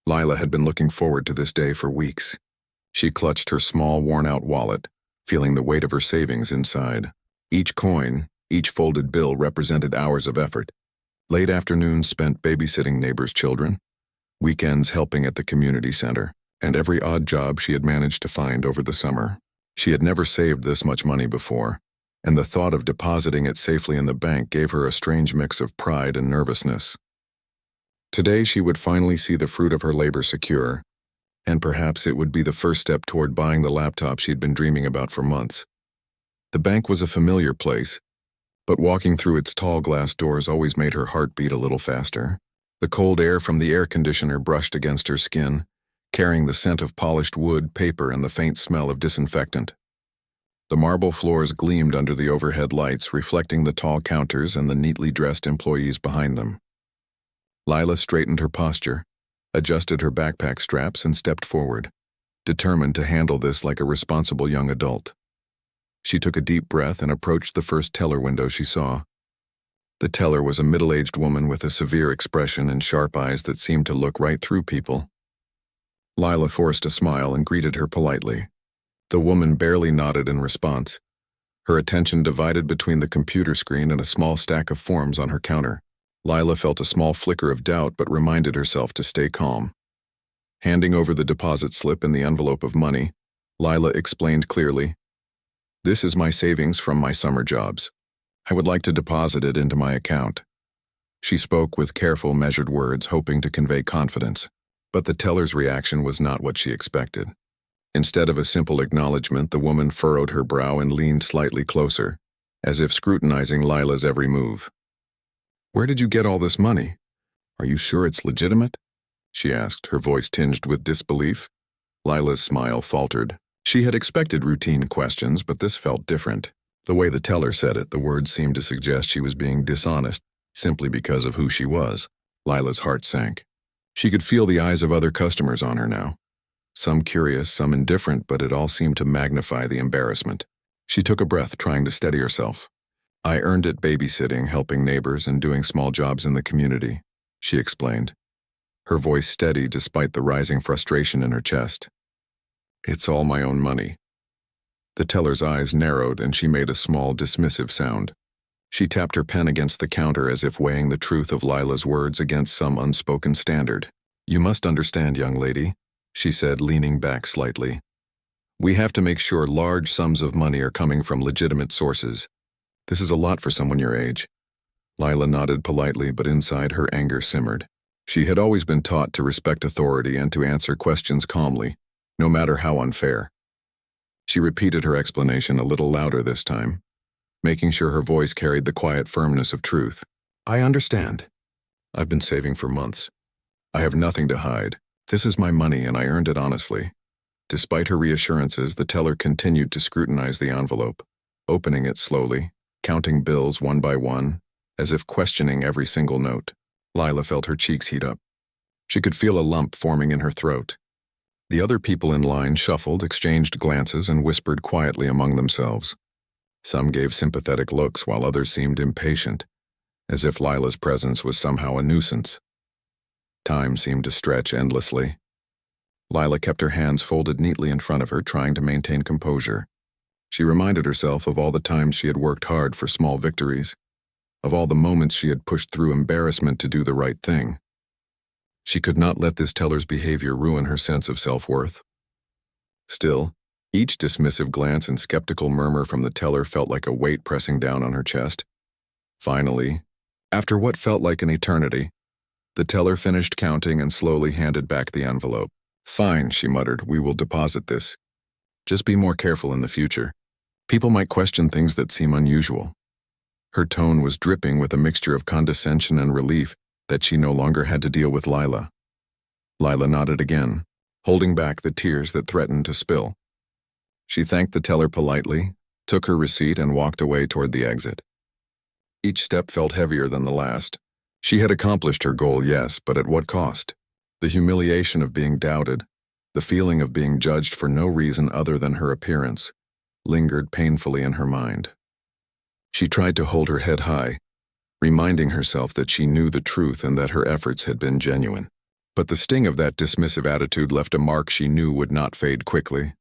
Lila had been looking forward to this day for weeks. She clutched her small, worn-out wallet, feeling the weight of her savings inside. Each coin, each folded bill represented hours of effort. Late afternoons spent babysitting neighbors' children, weekends helping at the community center, and every odd job she had managed to find over the summer. She had never saved this much money before, and the thought of depositing it safely in the bank gave her a strange mix of pride and nervousness. Today she would finally see the fruit of her labor secure, and perhaps it would be the first step toward buying the laptop she'd been dreaming about for months. The bank was a familiar place, but walking through its tall glass doors always made her heart beat a little faster. The cold air from the air conditioner brushed against her skin, carrying the scent of polished wood, paper, and the faint smell of disinfectant. The marble floors gleamed under the overhead lights, reflecting the tall counters and the neatly dressed employees behind them. Lila straightened her posture, adjusted her backpack straps, and stepped forward, determined to handle this like a responsible young adult. She took a deep breath and approached the first teller window she saw. The teller was a middle-aged woman with a severe expression and sharp eyes that seemed to look right through people. Lila forced a smile and greeted her politely. The woman barely nodded in response, her attention divided between the computer screen and a small stack of forms on her counter. Lila felt a small flicker of doubt but reminded herself to stay calm. Handing over the deposit slip and the envelope of money, Lila explained clearly, "This is my savings from my summer jobs. I would like to deposit it into my account." She spoke with careful, measured words, hoping to convey confidence, but the teller's reaction was not what she expected. Instead of a simple acknowledgement, the woman furrowed her brow and leaned slightly closer, as if scrutinizing Lila's every move. "Where did you get all this money? Are you sure it's legitimate?" she asked, her voice tinged with disbelief. Lila's smile faltered. She had expected routine questions, but this felt different. The way the teller said it, the words seemed to suggest she was being dishonest, simply because of who she was. Lila's heart sank. She could feel the eyes of other customers on her now. Some curious, some indifferent, but it all seemed to magnify the embarrassment. She took a breath, trying to steady herself. "I earned it babysitting, helping neighbors, and doing small jobs in the community," she explained, her voice steady despite the rising frustration in her chest. "It's all my own money." The teller's eyes narrowed and she made a small, dismissive sound. She tapped her pen against the counter as if weighing the truth of Lila's words against some unspoken standard. "You must understand, young lady," she said, leaning back slightly. "We have to make sure large sums of money are coming from legitimate sources. This is a lot for someone your age." Lila nodded politely, but inside her anger simmered. She had always been taught to respect authority and to answer questions calmly, no matter how unfair. She repeated her explanation a little louder this time, making sure her voice carried the quiet firmness of truth. "I understand. I've been saving for months. I have nothing to hide. This is my money and I earned it honestly." Despite her reassurances, the teller continued to scrutinize the envelope, opening it slowly, counting bills one by one, as if questioning every single note. Lila felt her cheeks heat up. She could feel a lump forming in her throat. The other people in line shuffled, exchanged glances, and whispered quietly among themselves. Some gave sympathetic looks while others seemed impatient, as if Lila's presence was somehow a nuisance. Time seemed to stretch endlessly. Lila kept her hands folded neatly in front of her, trying to maintain composure. She reminded herself of all the times she had worked hard for small victories, of all the moments she had pushed through embarrassment to do the right thing. She could not let this teller's behavior ruin her sense of self-worth. Still, each dismissive glance and skeptical murmur from the teller felt like a weight pressing down on her chest. Finally, after what felt like an eternity, the teller finished counting and slowly handed back the envelope. "Fine," she muttered, "we will deposit this. Just be more careful in the future. People might question things that seem unusual." Her tone was dripping with a mixture of condescension and relief that she no longer had to deal with Lila. Lila nodded again, holding back the tears that threatened to spill. She thanked the teller politely, took her receipt, and walked away toward the exit. Each step felt heavier than the last. She had accomplished her goal, yes, but at what cost? The humiliation of being doubted, the feeling of being judged for no reason other than her appearance, lingered painfully in her mind. She tried to hold her head high, reminding herself that she knew the truth and that her efforts had been genuine. But the sting of that dismissive attitude left a mark she knew would not fade quickly.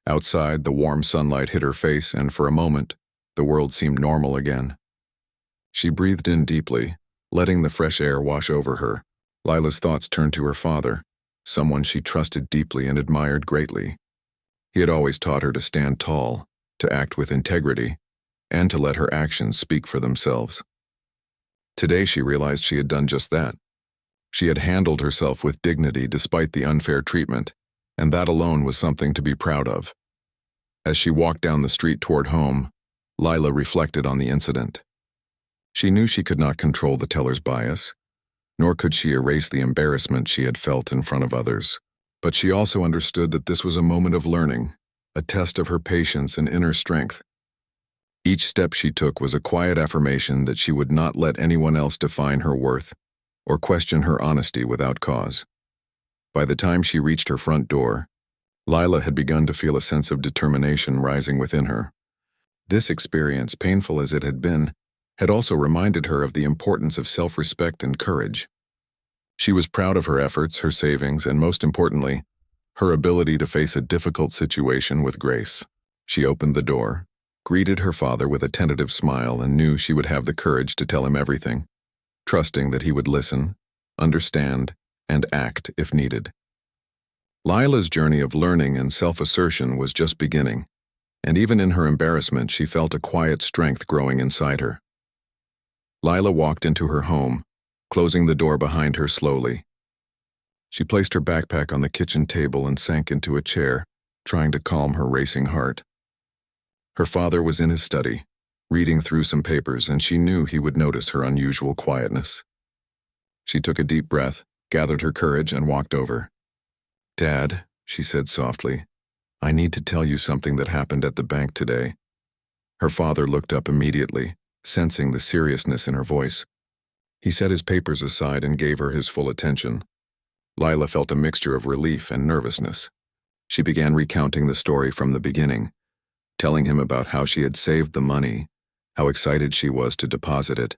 Outside, the warm sunlight hit her face, and for a moment, the world seemed normal again. She breathed in deeply, letting the fresh air wash over her. Lila's thoughts turned to her father, someone she trusted deeply and admired greatly. He had always taught her to stand tall, to act with integrity, and to let her actions speak for themselves. Today she realized she had done just that. She had handled herself with dignity despite the unfair treatment, and that alone was something to be proud of. As she walked down the street toward home, Lila reflected on the incident. She knew she could not control the teller's bias, nor could she erase the embarrassment she had felt in front of others. But she also understood that this was a moment of learning, a test of her patience and inner strength. Each step she took was a quiet affirmation that she would not let anyone else define her worth or question her honesty without cause. By the time she reached her front door, Lila had begun to feel a sense of determination rising within her. This experience, painful as it had been, had also reminded her of the importance of self-respect and courage. She was proud of her efforts, her savings, and most importantly, her ability to face a difficult situation with grace. She opened the door, greeted her father with a tentative smile, and knew she would have the courage to tell him everything, trusting that he would listen, understand, and act if needed. Lila's journey of learning and self-assertion was just beginning, and even in her embarrassment she felt a quiet strength growing inside her. Lila walked into her home, closing the door behind her slowly. She placed her backpack on the kitchen table and sank into a chair, trying to calm her racing heart. Her father was in his study, reading through some papers, and she knew he would notice her unusual quietness. She took a deep breath, gathered her courage, and walked over. "Dad," she said softly, "I need to tell you something that happened at the bank today." Her father looked up immediately, sensing the seriousness in her voice. He set his papers aside and gave her his full attention. Lila felt a mixture of relief and nervousness. She began recounting the story from the beginning, telling him about how she had saved the money, how excited she was to deposit it,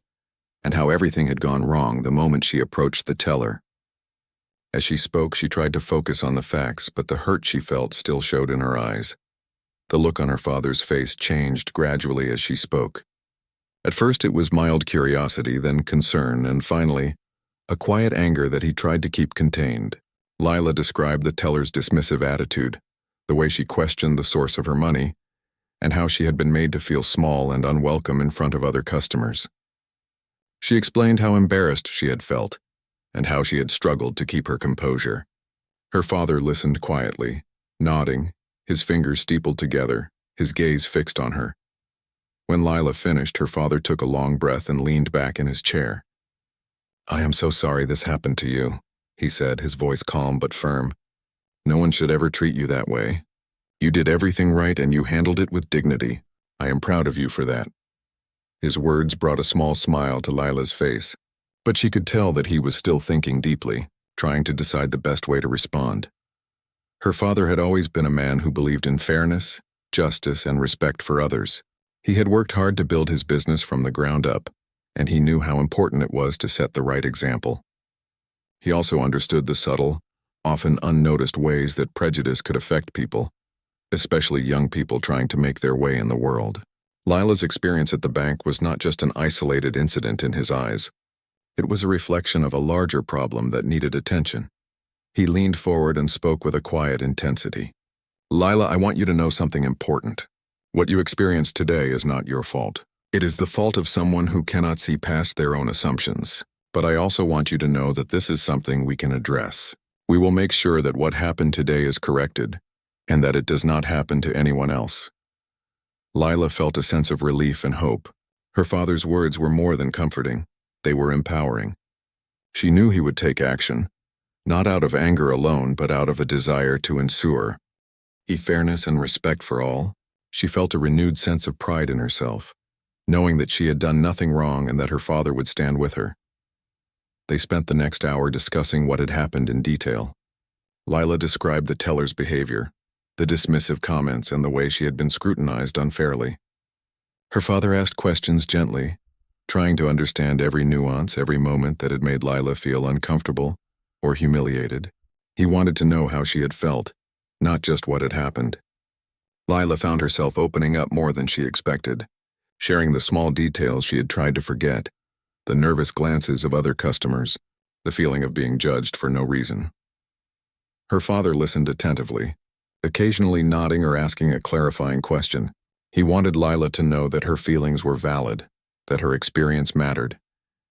and how everything had gone wrong the moment she approached the teller. As she spoke, she tried to focus on the facts, but the hurt she felt still showed in her eyes. The look on her father's face changed gradually as she spoke. At first it was mild curiosity, then concern, and finally, a quiet anger that he tried to keep contained. Lila described the teller's dismissive attitude, the way she questioned the source of her money, and how she had been made to feel small and unwelcome in front of other customers. She explained how embarrassed she had felt, and how she had struggled to keep her composure. Her father listened quietly, nodding, his fingers steepled together, his gaze fixed on her. When Lila finished, her father took a long breath and leaned back in his chair. "I am so sorry this happened to you," he said, his voice calm but firm. "No one should ever treat you that way. You did everything right and you handled it with dignity. I am proud of you for that." His words brought a small smile to Lila's face, but she could tell that he was still thinking deeply, trying to decide the best way to respond. Her father had always been a man who believed in fairness, justice, and respect for others. He had worked hard to build his business from the ground up, and he knew how important it was to set the right example. He also understood the subtle, often unnoticed ways that prejudice could affect people, especially young people trying to make their way in the world. Lila's experience at the bank was not just an isolated incident in his eyes. It was a reflection of a larger problem that needed attention. He leaned forward and spoke with a quiet intensity. "Lila, I want you to know something important. What you experienced today is not your fault. It is the fault of someone who cannot see past their own assumptions. But I also want you to know that this is something we can address. We will make sure that what happened today is corrected, and that it does not happen to anyone else." Lila felt a sense of relief and hope. Her father's words were more than comforting. They were empowering. She knew he would take action, not out of anger alone, but out of a desire to ensure fairness and respect for all. She felt a renewed sense of pride in herself, knowing that she had done nothing wrong and that her father would stand with her. They spent the next hour discussing what had happened in detail. Lila described the teller's behavior, the dismissive comments, and the way she had been scrutinized unfairly. Her father asked questions gently, trying to understand every nuance, every moment that had made Lila feel uncomfortable or humiliated. He wanted to know how she had felt, not just what had happened. Lila found herself opening up more than she expected, sharing the small details she had tried to forget, the nervous glances of other customers, the feeling of being judged for no reason. Her father listened attentively, occasionally nodding or asking a clarifying question. He wanted Lila to know that her feelings were valid, that her experience mattered,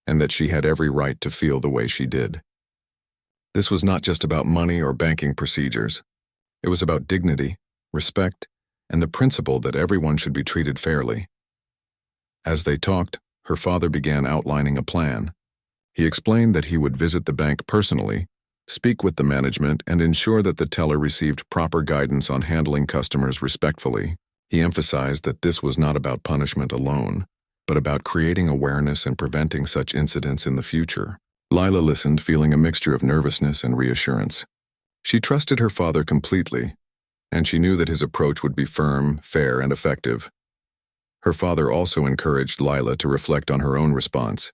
and that she had every right to feel the way she did. This was not just about money or banking procedures. It was about dignity, respect, and the principle that everyone should be treated fairly. As they talked, her father began outlining a plan. He explained that he would visit the bank personally, speak with the management, and ensure that the teller received proper guidance on handling customers respectfully. He emphasized that this was not about punishment alone, but about creating awareness and preventing such incidents in the future. Lila listened, feeling a mixture of nervousness and reassurance. She trusted her father completely, and she knew that his approach would be firm, fair, and effective. Her father also encouraged Lila to reflect on her own response.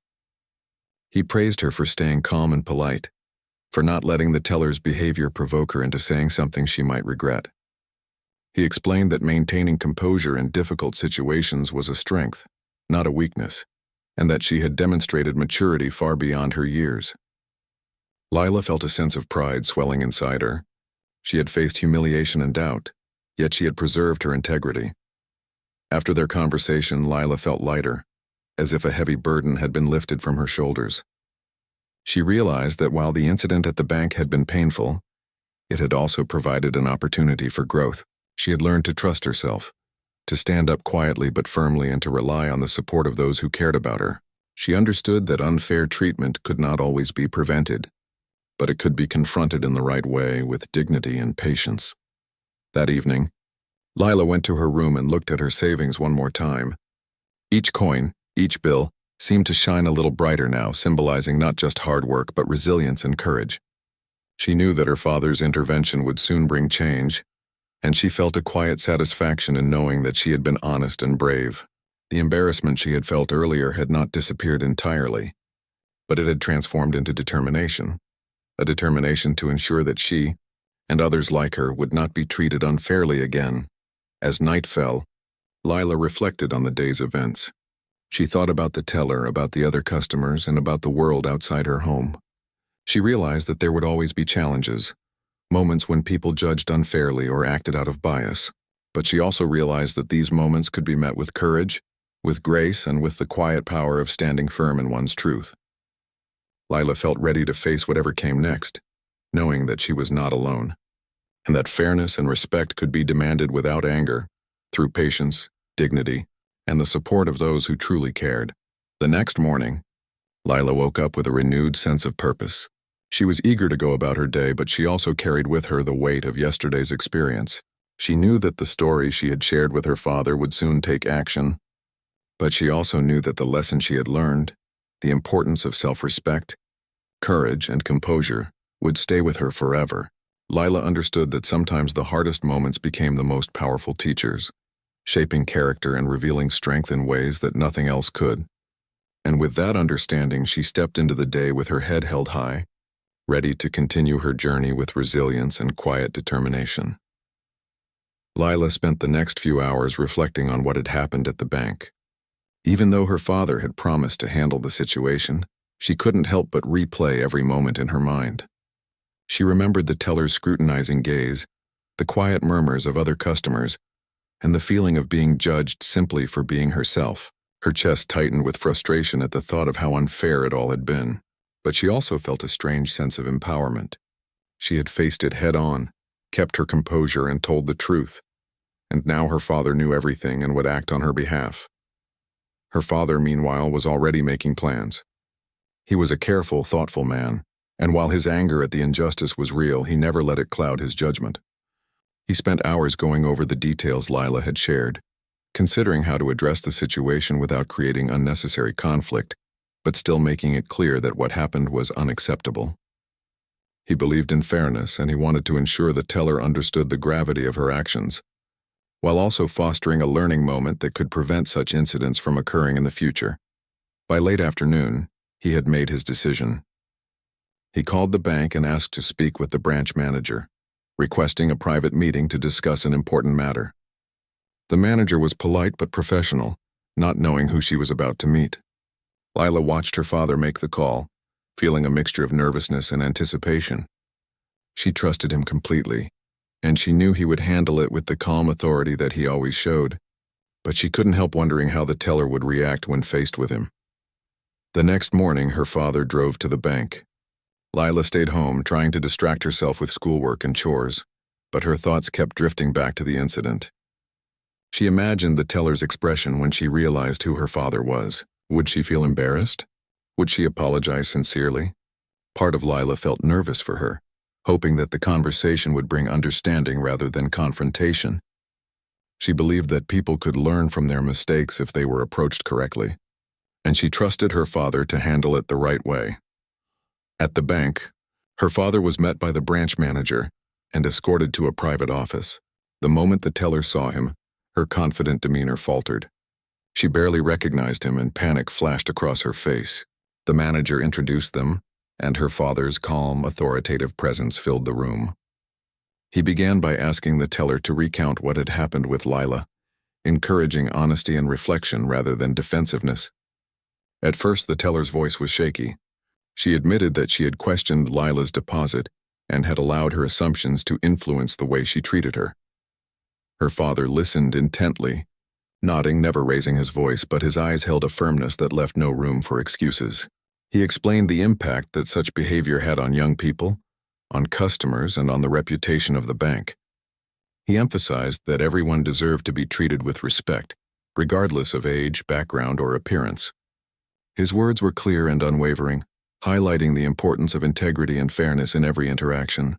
He praised her for staying calm and polite, for not letting the teller's behavior provoke her into saying something she might regret. He explained that maintaining composure in difficult situations was a strength, not a weakness, and that she had demonstrated maturity far beyond her years. Lila felt a sense of pride swelling inside her. She had faced humiliation and doubt, yet she had preserved her integrity. After their conversation, Lila felt lighter, as if a heavy burden had been lifted from her shoulders. She realized that while the incident at the bank had been painful, it had also provided an opportunity for growth. She had learned to trust herself, to stand up quietly but firmly, and to rely on the support of those who cared about her. She understood that unfair treatment could not always be prevented, but it could be confronted in the right way with dignity and patience. That evening, Lila went to her room and looked at her savings one more time. Each coin, each bill, seemed to shine a little brighter now, symbolizing not just hard work but resilience and courage. She knew that her father's intervention would soon bring change, and she felt a quiet satisfaction in knowing that she had been honest and brave. The embarrassment she had felt earlier had not disappeared entirely, but it had transformed into determination, a determination to ensure that she, and others like her, would not be treated unfairly again. As night fell, Lila reflected on the day's events. She thought about the teller, about the other customers, and about the world outside her home. She realized that there would always be challenges, moments when people judged unfairly or acted out of bias. But she also realized that these moments could be met with courage, with grace, and with the quiet power of standing firm in one's truth. Lila felt ready to face whatever came next, knowing that she was not alone, and that fairness and respect could be demanded without anger, through patience, dignity, and the support of those who truly cared. The next morning, Lila woke up with a renewed sense of purpose. She was eager to go about her day, but she also carried with her the weight of yesterday's experience. She knew that the story she had shared with her father would soon take action, but she also knew that the lesson she had learned, the importance of self-respect, courage, and composure, would stay with her forever. Lila understood that sometimes the hardest moments became the most powerful teachers, shaping character and revealing strength in ways that nothing else could. And with that understanding, she stepped into the day with her head held high, ready to continue her journey with resilience and quiet determination. Lila spent the next few hours reflecting on what had happened at the bank. Even though her father had promised to handle the situation, she couldn't help but replay every moment in her mind. She remembered the teller's scrutinizing gaze, the quiet murmurs of other customers, and the feeling of being judged simply for being herself. Her chest tightened with frustration at the thought of how unfair it all had been. But she also felt a strange sense of empowerment. She had faced it head-on, kept her composure, and told the truth. And now her father knew everything and would act on her behalf. Her father, meanwhile, was already making plans. He was a careful, thoughtful man, and while his anger at the injustice was real, he never let it cloud his judgment. He spent hours going over the details Lila had shared, considering how to address the situation without creating unnecessary conflict, but still making it clear that what happened was unacceptable. He believed in fairness, and he wanted to ensure the teller understood the gravity of her actions, while also fostering a learning moment that could prevent such incidents from occurring in the future. By late afternoon, he had made his decision. He called the bank and asked to speak with the branch manager, requesting a private meeting to discuss an important matter. The manager was polite but professional, not knowing who she was about to meet. Lila watched her father make the call, feeling a mixture of nervousness and anticipation. She trusted him completely, and she knew he would handle it with the calm authority that he always showed, but she couldn't help wondering how the teller would react when faced with him. The next morning, her father drove to the bank. Lila stayed home, trying to distract herself with schoolwork and chores, but her thoughts kept drifting back to the incident. She imagined the teller's expression when she realized who her father was. Would she feel embarrassed? Would she apologize sincerely? Part of Lila felt nervous for her, hoping that the conversation would bring understanding rather than confrontation. She believed that people could learn from their mistakes if they were approached correctly, and she trusted her father to handle it the right way. At the bank, her father was met by the branch manager and escorted to a private office. The moment the teller saw him, her confident demeanor faltered. She barely recognized him, and panic flashed across her face. The manager introduced them, and her father's calm, authoritative presence filled the room. He began by asking the teller to recount what had happened with Lila, encouraging honesty and reflection rather than defensiveness. At first, the teller's voice was shaky. She admitted that she had questioned Lila's deposit and had allowed her assumptions to influence the way she treated her. Her father listened intently, nodding, never raising his voice, but his eyes held a firmness that left no room for excuses. He explained the impact that such behavior had on young people, on customers, and on the reputation of the bank. He emphasized that everyone deserved to be treated with respect, regardless of age, background, or appearance. His words were clear and unwavering, highlighting the importance of integrity and fairness in every interaction.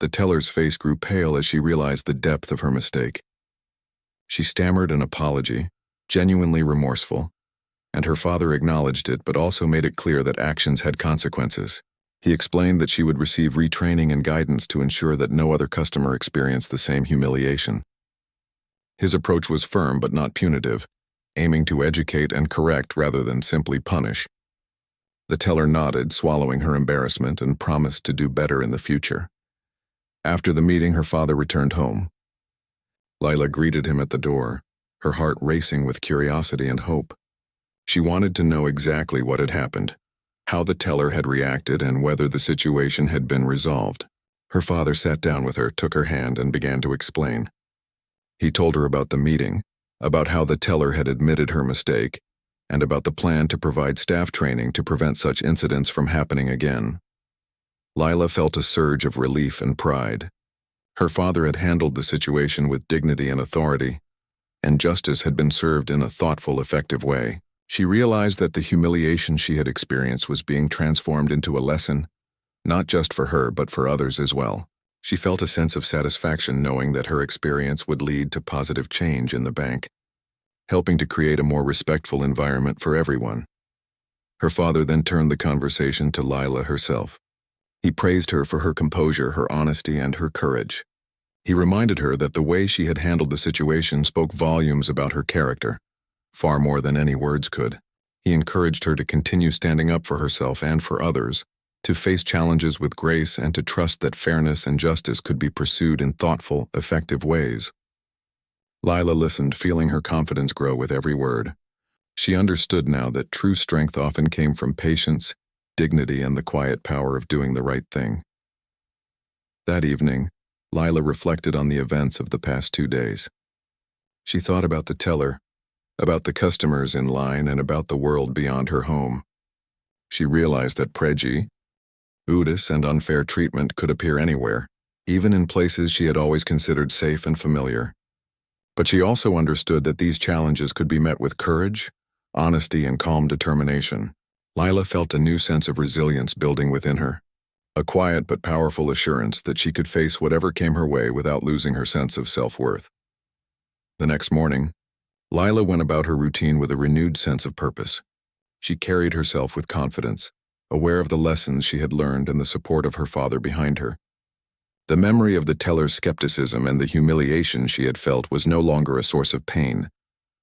The teller's face grew pale as she realized the depth of her mistake. She stammered an apology, genuinely remorseful, and her father acknowledged it but also made it clear that actions had consequences. He explained that she would receive retraining and guidance to ensure that no other customer experienced the same humiliation. His approach was firm but not punitive, aiming to educate and correct rather than simply punish. The teller nodded, swallowing her embarrassment, and promised to do better in the future. After the meeting, her father returned home. Lila greeted him at the door, her heart racing with curiosity and hope. She wanted to know exactly what had happened, how the teller had reacted, and whether the situation had been resolved. Her father sat down with her, took her hand, and began to explain. He told her about the meeting, about how the teller had admitted her mistake, and about the plan to provide staff training to prevent such incidents from happening again. Lila felt a surge of relief and pride. Her father had handled the situation with dignity and authority, and justice had been served in a thoughtful, effective way. She realized that the humiliation she had experienced was being transformed into a lesson, not just for her but for others as well. She felt a sense of satisfaction knowing that her experience would lead to positive change in the bank, helping to create a more respectful environment for everyone. Her father then turned the conversation to Lila herself. He praised her for her composure, her honesty, and her courage. He reminded her that the way she had handled the situation spoke volumes about her character, far more than any words could. He encouraged her to continue standing up for herself and for others, to face challenges with grace, and to trust that fairness and justice could be pursued in thoughtful, effective ways. Lila listened, feeling her confidence grow with every word. She understood now that true strength often came from patience, dignity, and the quiet power of doing the right thing. That evening, Lila reflected on the events of the past 2 days. She thought about the teller, about the customers in line, and about the world beyond her home. She realized that prejudice, and unfair treatment could appear anywhere, even in places she had always considered safe and familiar. But she also understood that these challenges could be met with courage, honesty, and calm determination. Lila felt a new sense of resilience building within her, a quiet but powerful assurance that she could face whatever came her way without losing her sense of self-worth. The next morning, Lila went about her routine with a renewed sense of purpose. She carried herself with confidence, aware of the lessons she had learned and the support of her father behind her. The memory of the teller's skepticism and the humiliation she had felt was no longer a source of pain,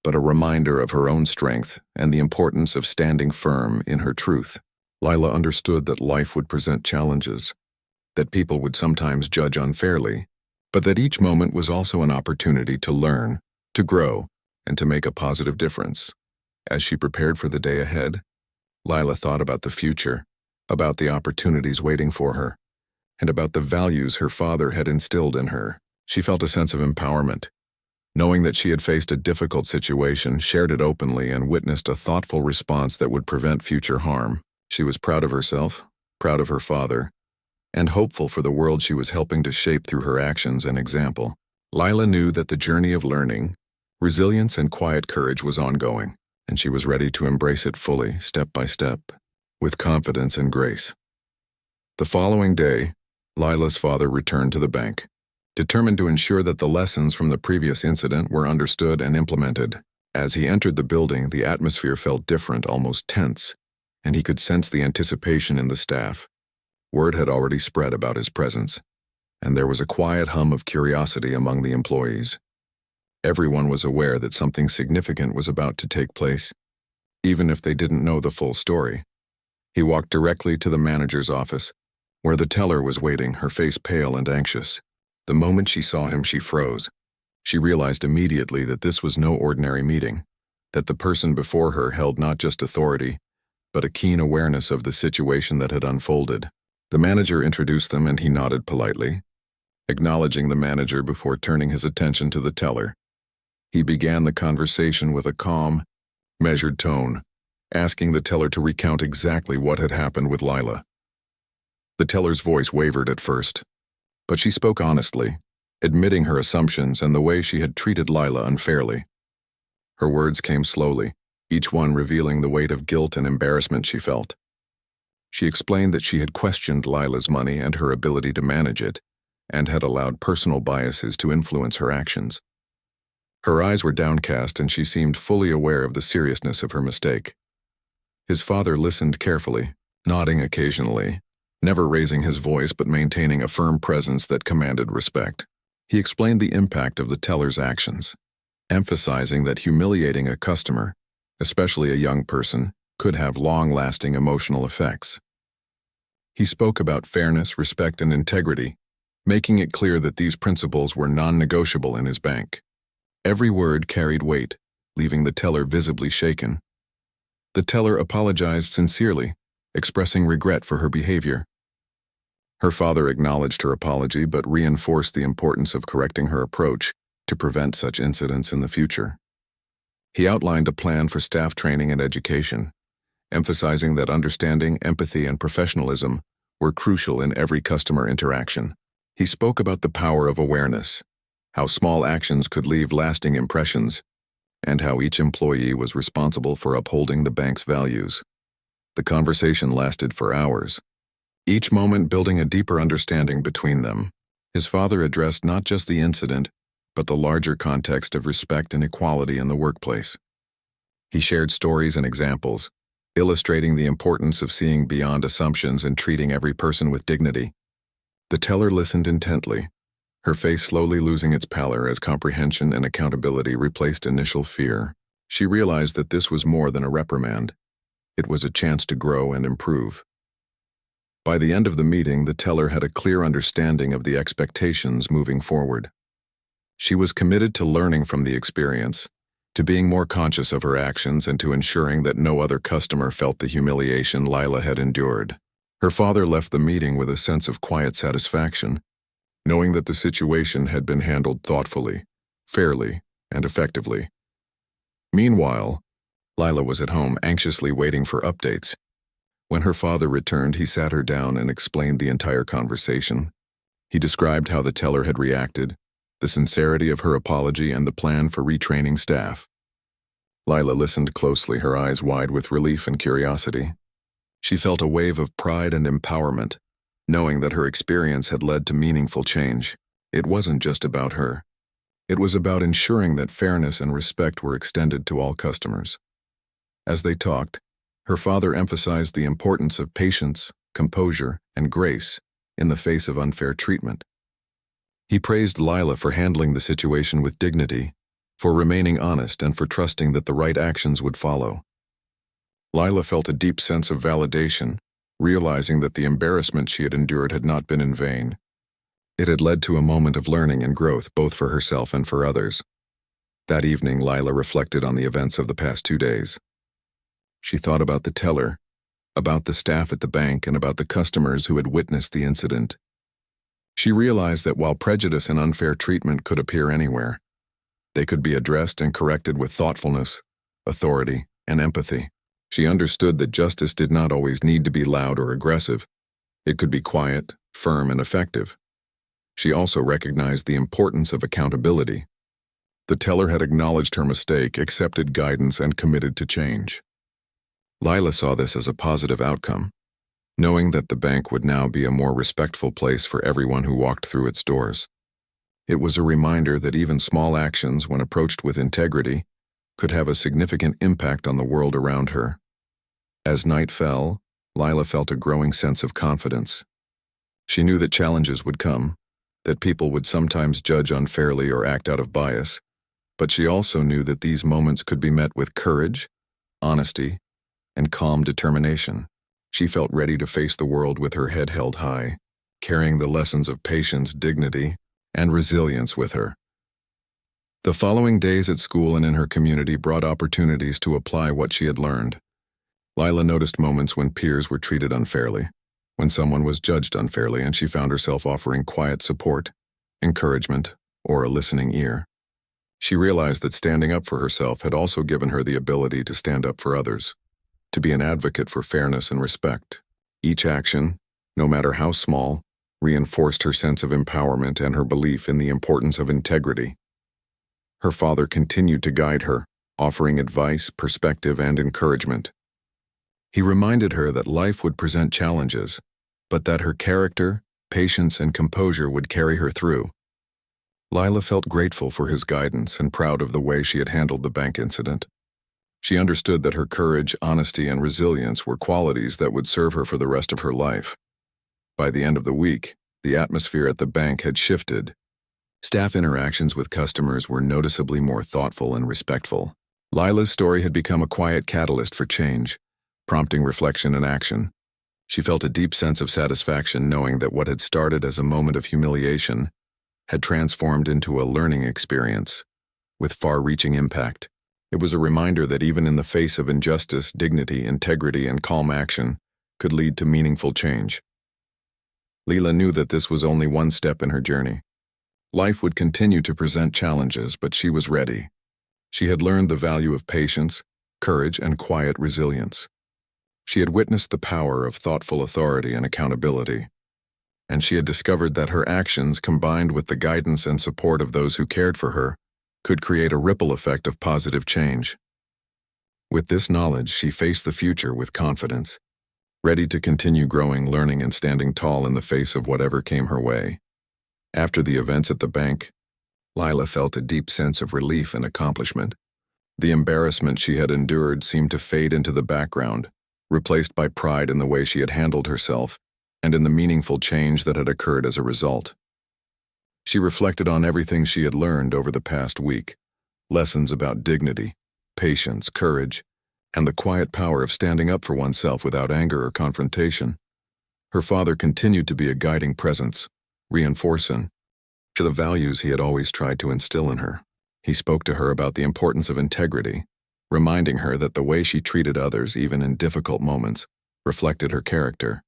but a reminder of her own strength and the importance of standing firm in her truth. Lila understood that life would present challenges, that people would sometimes judge unfairly, but that each moment was also an opportunity to learn, to grow, and to make a positive difference. As she prepared for the day ahead, Lila thought about the future, about the opportunities waiting for her, and about the values her father had instilled in her. She felt a sense of empowerment, knowing that she had faced a difficult situation, shared it openly, and witnessed a thoughtful response that would prevent future harm. She was proud of herself, proud of her father, and hopeful for the world she was helping to shape through her actions and example. Lila knew that the journey of learning, resilience, and quiet courage was ongoing, and she was ready to embrace it fully, step by step, with confidence and grace. The following day, Lila's father returned to the bank, determined to ensure that the lessons from the previous incident were understood and implemented. As he entered the building, the atmosphere felt different, almost tense, and he could sense the anticipation in the staff. Word had already spread about his presence, and there was a quiet hum of curiosity among the employees. Everyone was aware that something significant was about to take place, even if they didn't know the full story. He walked directly to the manager's office, where the teller was waiting, her face pale and anxious. The moment she saw him, she froze. She realized immediately that this was no ordinary meeting, that the person before her held not just authority, but a keen awareness of the situation that had unfolded. The manager introduced them, and he nodded politely, acknowledging the manager before turning his attention to the teller. He began the conversation with a calm, measured tone, asking the teller to recount exactly what had happened with Lila. The teller's voice wavered at first, but she spoke honestly, admitting her assumptions and the way she had treated Lila unfairly. Her words came slowly, each one revealing the weight of guilt and embarrassment she felt. She explained that she had questioned Lila's money and her ability to manage it, and had allowed personal biases to influence her actions. Her eyes were downcast, and she seemed fully aware of the seriousness of her mistake. His father listened carefully, nodding occasionally, never raising his voice but maintaining a firm presence that commanded respect. He explained the impact of the teller's actions, emphasizing that humiliating a customer, especially a young person, could have long-lasting emotional effects. He spoke about fairness, respect, and integrity, making it clear that these principles were non-negotiable in his bank. Every word carried weight, leaving the teller visibly shaken. The teller apologized sincerely, expressing regret for her behavior. Her father acknowledged her apology but reinforced the importance of correcting her approach to prevent such incidents in the future. He outlined a plan for staff training and education, emphasizing that understanding, empathy, and professionalism were crucial in every customer interaction. He spoke about the power of awareness, how small actions could leave lasting impressions, and how each employee was responsible for upholding the bank's values. The conversation lasted for hours, each moment building a deeper understanding between them. His father addressed not just the incident, but the larger context of respect and equality in the workplace. He shared stories and examples, illustrating the importance of seeing beyond assumptions and treating every person with dignity. The teller listened intently, her face slowly losing its pallor as comprehension and accountability replaced initial fear. She realized that this was more than a reprimand. It was a chance to grow and improve. By the end of the meeting, the teller had a clear understanding of the expectations moving forward. She was committed to learning from the experience, to being more conscious of her actions, and to ensuring that no other customer felt the humiliation Lila had endured. Her father left the meeting with a sense of quiet satisfaction, knowing that the situation had been handled thoughtfully, fairly, and effectively. Meanwhile, Lila was at home anxiously waiting for updates. When her father returned, he sat her down and explained the entire conversation. He described how the teller had reacted, the sincerity of her apology, and the plan for retraining staff. Lila listened closely, her eyes wide with relief and curiosity. She felt a wave of pride and empowerment, knowing that her experience had led to meaningful change. It wasn't just about her. It was about ensuring that fairness and respect were extended to all customers. As they talked, her father emphasized the importance of patience, composure, and grace in the face of unfair treatment. He praised Lila for handling the situation with dignity, for remaining honest, and for trusting that the right actions would follow. Lila felt a deep sense of validation, realizing that the embarrassment she had endured had not been in vain. It had led to a moment of learning and growth both for herself and for others. That evening, Lila reflected on the events of the past 2 days. She thought about the teller, about the staff at the bank, and about the customers who had witnessed the incident. She realized that while prejudice and unfair treatment could appear anywhere, they could be addressed and corrected with thoughtfulness, authority, and empathy. She understood that justice did not always need to be loud or aggressive. It could be quiet, firm, and effective. She also recognized the importance of accountability. The teller had acknowledged her mistake, accepted guidance, and committed to change. Lila saw this as a positive outcome, knowing that the bank would now be a more respectful place for everyone who walked through its doors. It was a reminder that even small actions, when approached with integrity, could have a significant impact on the world around her. As night fell, Lila felt a growing sense of confidence. She knew that challenges would come, that people would sometimes judge unfairly or act out of bias, but she also knew that these moments could be met with courage, honesty, and calm determination. She felt ready to face the world with her head held high, carrying the lessons of patience, dignity, and resilience with her. The following days at school and in her community brought opportunities to apply what she had learned. Lila noticed moments when peers were treated unfairly, when someone was judged unfairly, and she found herself offering quiet support, encouragement, or a listening ear. She realized that standing up for herself had also given her the ability to stand up for others, to be an advocate for fairness and respect. Each action, no matter how small, reinforced her sense of empowerment and her belief in the importance of integrity. Her father continued to guide her, offering advice, perspective, and encouragement. He reminded her that life would present challenges, but that her character, patience, and composure would carry her through. Lila felt grateful for his guidance and proud of the way she had handled the bank incident. She understood that her courage, honesty, and resilience were qualities that would serve her for the rest of her life. By the end of the week, the atmosphere at the bank had shifted. Staff interactions with customers were noticeably more thoughtful and respectful. Lila's story had become a quiet catalyst for change, prompting reflection and action. She felt a deep sense of satisfaction knowing that what had started as a moment of humiliation had transformed into a learning experience with far-reaching impact. It was a reminder that even in the face of injustice, dignity, integrity, and calm action could lead to meaningful change. Lila knew that this was only one step in her journey. Life would continue to present challenges, but she was ready. She had learned the value of patience, courage, and quiet resilience. She had witnessed the power of thoughtful authority and accountability, and she had discovered that her actions, combined with the guidance and support of those who cared for her, could create a ripple effect of positive change. With this knowledge, she faced the future with confidence, ready to continue growing, learning, and standing tall in the face of whatever came her way. After the events at the bank, Lila felt a deep sense of relief and accomplishment. The embarrassment she had endured seemed to fade into the background, replaced by pride in the way she had handled herself and in the meaningful change that had occurred as a result. She reflected on everything she had learned over the past week, lessons about dignity, patience, courage, and the quiet power of standing up for oneself without anger or confrontation. Her father continued to be a guiding presence, reinforcing the values he had always tried to instill in her. He spoke to her about the importance of integrity, reminding her that the way she treated others, even in difficult moments, reflected her character.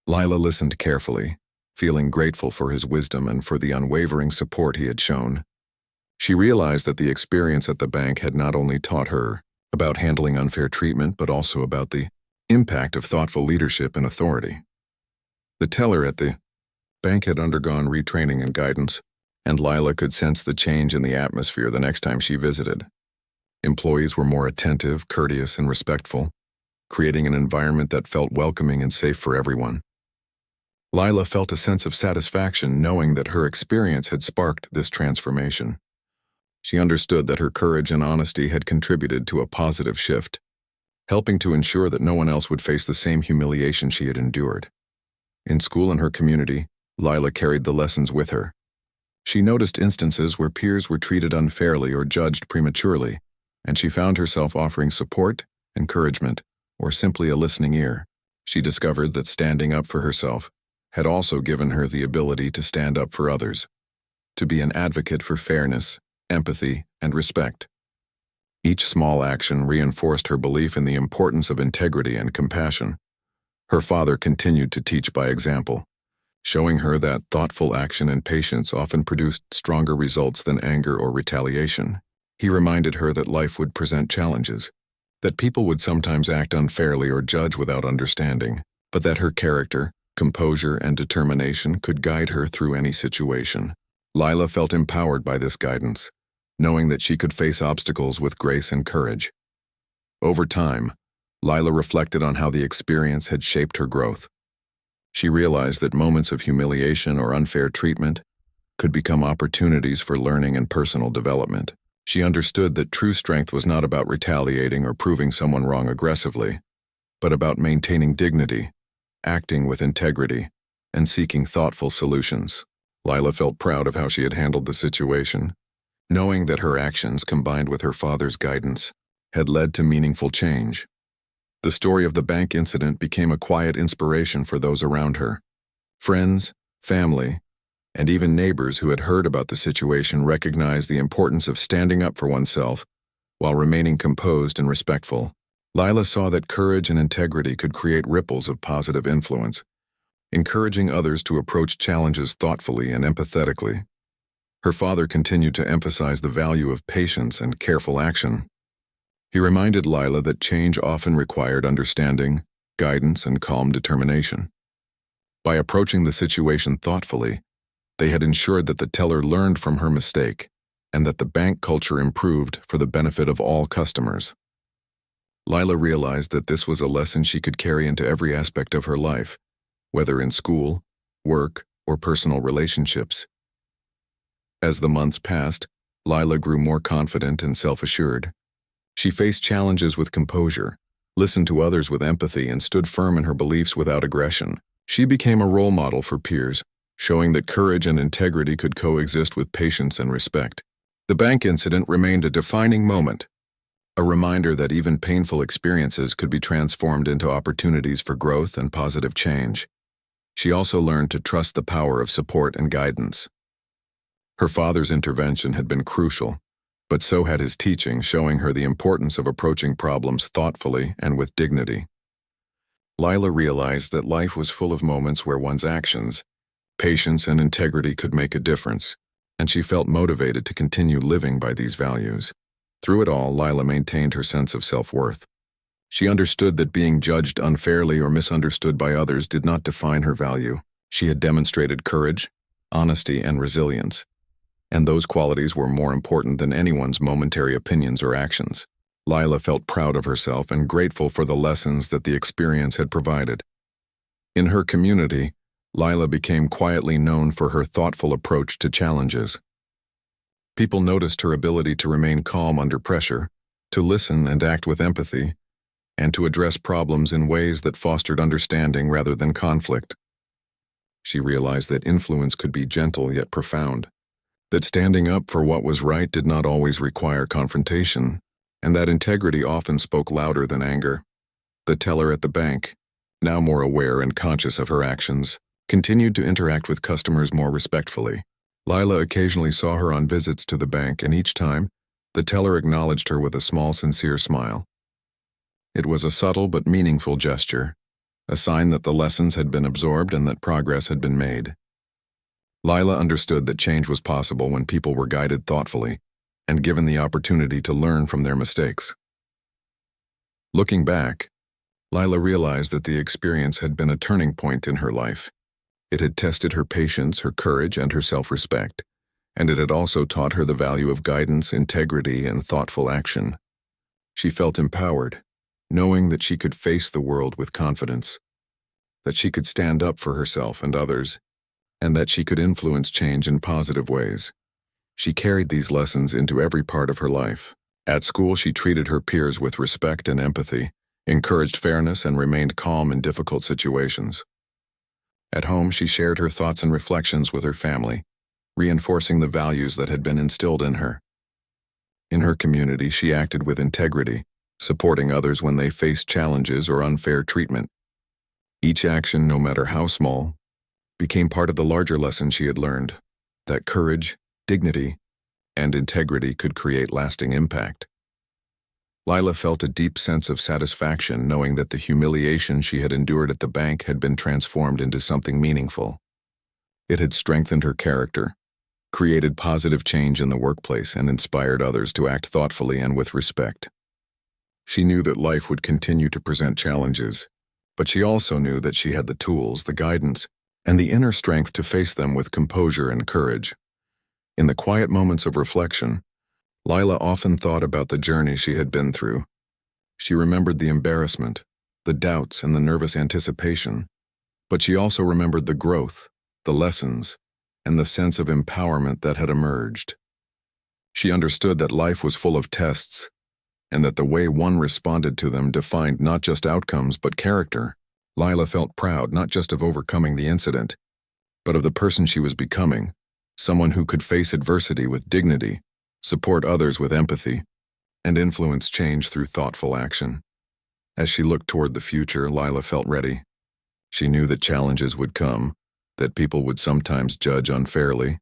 Lila listened carefully, feeling grateful for his wisdom and for the unwavering support he had shown. She realized that the experience at the bank had not only taught her about handling unfair treatment, but also about the impact of thoughtful leadership and authority. The teller at the bank had undergone retraining and guidance, and Lila could sense the change in the atmosphere the next time she visited. Employees were more attentive, courteous, and respectful, creating an environment that felt welcoming and safe for everyone. Lila felt a sense of satisfaction knowing that her experience had sparked this transformation. She understood that her courage and honesty had contributed to a positive shift, helping to ensure that no one else would face the same humiliation she had endured. In school and her community, Lila carried the lessons with her. She noticed instances where peers were treated unfairly or judged prematurely, and she found herself offering support, encouragement, or simply a listening ear. She discovered that standing up for herself had also given her the ability to stand up for others, to be an advocate for fairness, empathy, and respect. Each small action reinforced her belief in the importance of integrity and compassion. Her father continued to teach by example, showing her that thoughtful action and patience often produced stronger results than anger or retaliation. He reminded her that life would present challenges, that people would sometimes act unfairly or judge without understanding, but that her character, composure, and determination could guide her through any situation. Lila felt empowered by this guidance, knowing that she could face obstacles with grace and courage. Over time, Lila reflected on how the experience had shaped her growth. She realized that moments of humiliation or unfair treatment could become opportunities for learning and personal development. She understood that true strength was not about retaliating or proving someone wrong aggressively, but about maintaining dignity, acting with integrity, and seeking thoughtful solutions. Lila felt proud of how she had handled the situation, knowing that her actions, combined with her father's guidance, had led to meaningful change. The story of the bank incident became a quiet inspiration for those around her. Friends, family, and even neighbors who had heard about the situation recognized the importance of standing up for oneself while remaining composed and respectful. Lila saw that courage and integrity could create ripples of positive influence, encouraging others to approach challenges thoughtfully and empathetically. Her father continued to emphasize the value of patience and careful action. He reminded Lila that change often required understanding, guidance, and calm determination. By approaching the situation thoughtfully, they had ensured that the teller learned from her mistake and that the bank culture improved for the benefit of all customers. Lila realized that this was a lesson she could carry into every aspect of her life, whether in school, work, or personal relationships. As the months passed, Lila grew more confident and self-assured. She faced challenges with composure, listened to others with empathy, and stood firm in her beliefs without aggression. She became a role model for peers, showing that courage and integrity could coexist with patience and respect. The bank incident remained a defining moment, a reminder that even painful experiences could be transformed into opportunities for growth and positive change. She also learned to trust the power of support and guidance. Her father's intervention had been crucial, but so had his teaching, showing her the importance of approaching problems thoughtfully and with dignity. Lila realized that life was full of moments where one's actions, patience, and integrity could make a difference, and she felt motivated to continue living by these values. Through it all, Lila maintained her sense of self-worth. She understood that being judged unfairly or misunderstood by others did not define her value. She had demonstrated courage, honesty, and resilience, and those qualities were more important than anyone's momentary opinions or actions. Lila felt proud of herself and grateful for the lessons that the experience had provided. In her community, Lila became quietly known for her thoughtful approach to challenges. People noticed her ability to remain calm under pressure, to listen and act with empathy, and to address problems in ways that fostered understanding rather than conflict. She realized that influence could be gentle yet profound, that standing up for what was right did not always require confrontation, and that integrity often spoke louder than anger. The teller at the bank, now more aware and conscious of her actions, continued to interact with customers more respectfully. Lila occasionally saw her on visits to the bank, and each time, the teller acknowledged her with a small, sincere smile. It was a subtle but meaningful gesture, a sign that the lessons had been absorbed and that progress had been made. Lila understood that change was possible when people were guided thoughtfully and given the opportunity to learn from their mistakes. Looking back, Lila realized that the experience had been a turning point in her life. It had tested her patience, her courage, and her self-respect, and it had also taught her the value of guidance, integrity, and thoughtful action. She felt empowered, knowing that she could face the world with confidence, that she could stand up for herself and others, and that she could influence change in positive ways. She carried these lessons into every part of her life. At school, she treated her peers with respect and empathy, encouraged fairness, and remained calm in difficult situations. At home, she shared her thoughts and reflections with her family, reinforcing the values that had been instilled in her. In her community, she acted with integrity, supporting others when they faced challenges or unfair treatment. Each action, no matter how small, became part of the larger lesson she had learned, that courage, dignity, and integrity could create lasting impact. Lila felt a deep sense of satisfaction knowing that the humiliation she had endured at the bank had been transformed into something meaningful. It had strengthened her character, created positive change in the workplace, and inspired others to act thoughtfully and with respect. She knew that life would continue to present challenges, but she also knew that she had the tools, the guidance, and the inner strength to face them with composure and courage. In the quiet moments of reflection, Lila often thought about the journey she had been through. She remembered the embarrassment, the doubts, and the nervous anticipation, but she also remembered the growth, the lessons, and the sense of empowerment that had emerged. She understood that life was full of tests, and that the way one responded to them defined not just outcomes but character. Lila felt proud not just of overcoming the incident, but of the person she was becoming, someone who could face adversity with dignity, support others with empathy, and influence change through thoughtful action. As she looked toward the future, Lila felt ready. She knew that challenges would come, that people would sometimes judge unfairly,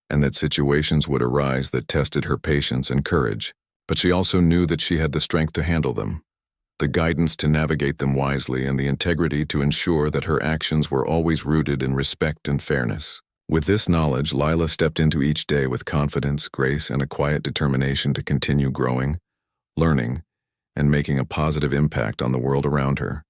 and that situations would arise that tested her patience and courage. But she also knew that she had the strength to handle them, the guidance to navigate them wisely, and the integrity to ensure that her actions were always rooted in respect and fairness. With this knowledge, Lila stepped into each day with confidence, grace, and a quiet determination to continue growing, learning, and making a positive impact on the world around her.